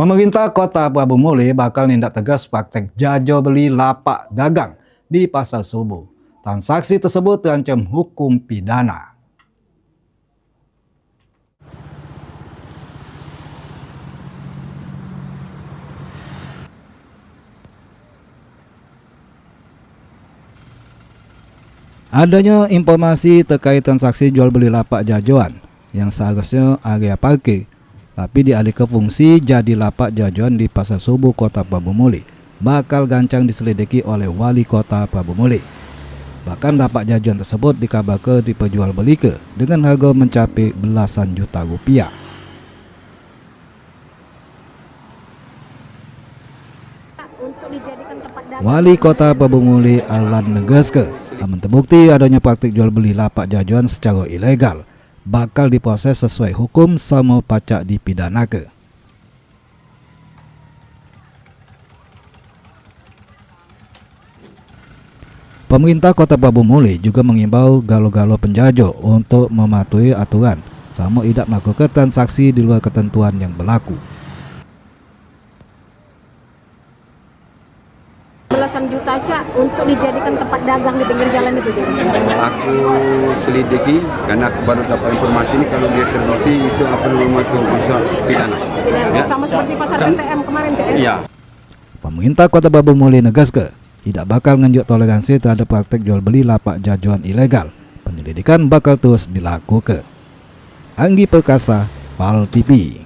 Pemerintah Kota Prabu Muli bakal nindak tegas praktek jajo beli lapak dagang di Pasar Subuh. Transaksi tersebut terancam hukum pidana. Adanya informasi terkait transaksi jual beli lapak jajoan yang seharusnya area parkir, tapi dialih ke fungsi jadi lapak jajoan di Pasar Subuh Kota Prabu Muli, bakal gancang diselidiki oleh Wali Kota Prabu Muli. Bahkan lapak jajoan tersebut dikabarkan diperjualbelikan dengan harga mencapai belasan juta rupiah. Wali Kota Prabu Muli Arlan negaskan, namun terbukti adanya praktik jual beli lapak jajoan secara ilegal, bakal diproses sesuai hukum sama pacak dipidanakan. Pemerintah Kota Prabu Muli juga mengimbau galo-galo penjajo untuk mematuhi aturan sama tidak melakukan transaksi di luar ketentuan yang berlaku. Belasan juta aja untuk dijadikan tempat dagang di pinggir jalan itu. Aku selidiki karena aku baru dapat informasi ini, kalau dia terbukti itu apa namanya itu bisa pidana. Ya. Sama seperti pasar PTM kemarin, Cek. Iya. Pemerintah Kota Prabu Muli negaskan tidak bakal ngenjuk toleransi terhadap praktek jual beli lapak jajoan ilegal. Penyelidikan bakal terus dilakukan. Anggi Perkasa, PAL TV.